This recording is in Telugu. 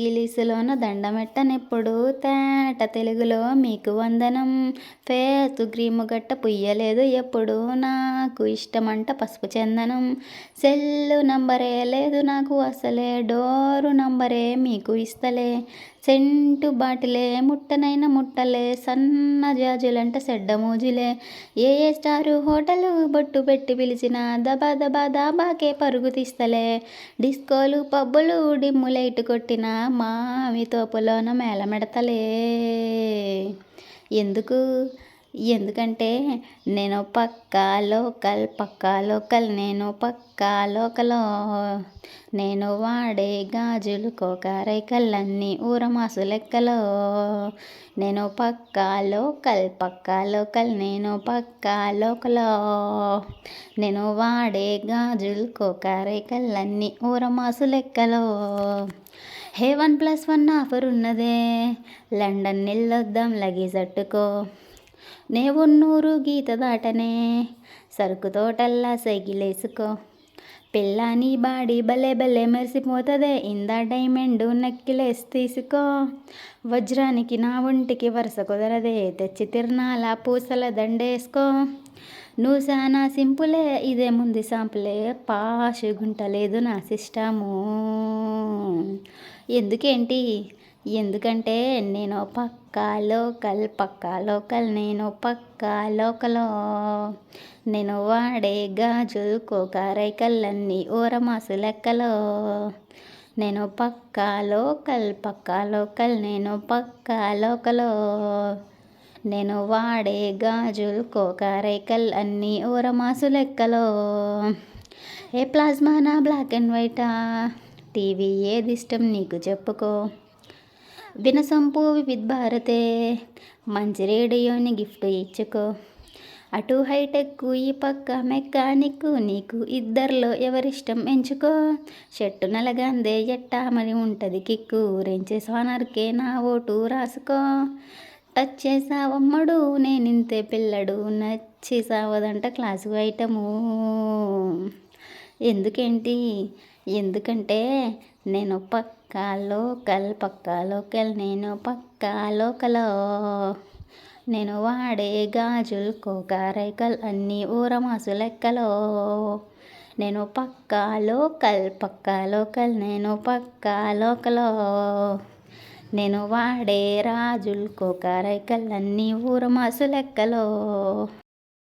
ఇంగిలీసులోన దండమెట్టనెప్పుడు తేట తెలుగులో మీకు వందనం. ఫేసు క్రీము గట్ట పుయ్యలేదు ఎప్పుడు నాకు ఇష్టమంట పసుపు చందనం. సెల్లు నంబరే లేదు నాకు అసలే డోరు నంబరే మీకు ఇస్తలే. సెంటు బాటిలే ముట్టనైన ముట్టలే సన్న జాజులంట సెడ్డ మోజులే. ఏ స్టారు హోటలు బొట్టు పెట్టి పిలిచిన దబా దబా దాబాకే పరుగు తీస్తలే. డిస్కోలు పబ్బులు డిమ్ము లైట్ కొట్టిన మామి తోపులోన మేళమెడతలే. ఎందుకంటే నేను పక్కా లోకల్ నేను పక్కా లోకలో. నేను వాడే గాజులు కోకారైకల్లన్నీ ఊరమాసు లెక్కలో. నేను పక్కా లోకల్ నేను పక్కా లోకలో. నేను వాడే గాజులు కోకారైకల్లన్నీ ఊరమాసు లెక్కలో. హే 1+1 ఆఫర్ ఉన్నదే లండన్ ఎల్లొద్దాం లగేజ్ అట్టుకో. నే ఒన్నూరు గీత దాటనే సరుకు తోటల్లా సైకిలేసుకో. పిల్లాని బాడీ భలే భలే మెరిసిపోతదే ఇందా డైమండు నెక్లెస్ తీసుకో. వజ్రానికి నా ఒంటికి వరుస కుదరదే తెచ్చి తిర్నాల పూసల దండేసుకో. నువ్వు సానా సింపులే ఇదే ముందు సాంపులే పాషు గుంటలేదు నా సిస్టము. ఎందుకంటే నేను పక్కా లోకల్ నేను పక్కా లోకలో. నేను వాడే గాజులు కోకారైకల్లన్నీ ఊరమాసు లెక్కలో. నేను పక్కా లోకల్ నేను పక్కా లోకలో. నేను వాడే గాజులు కోకారైకల్ అన్నీ ఊరమాసు లెక్కలో. ఏ ప్లాస్మానా బ్లాక్ అండ్ వైటా టీవీ ఏదిష్టం నీకు చెప్పుకో. వినసొంపు వివిధ్ భారతే మంచి రేడియోని గిఫ్ట్ ఇచ్చుకో. అటు హైటెక్ ఈ పక్క మెకానిక్ నీకు ఇద్దరిలో ఎవరిష్టం ఎంచుకో. షర్టు నలగందే ఎట్టా మరి ఉంటది కిక్కు రెంచే సోనర్కే నా ఓటు రాసుకో. టచ్ చేసావమ్మడు నేనింతే పిల్లడు నచ్చి సావదంట క్లాసు ఐటము. ఎందుకంటే నేను పక్కా లోకల్ నేను పక్కా లోకలో. నేను వాడే గాజులు కోకారైకల్ అన్నీ ఊరమాసు లెక్కలో. నేను పక్కా లోకల్ నేను పక్కా లోకలో. నేను వాడే రాజులు కోకారైకల్ అన్నీ ఊరమాసు లెక్కలో.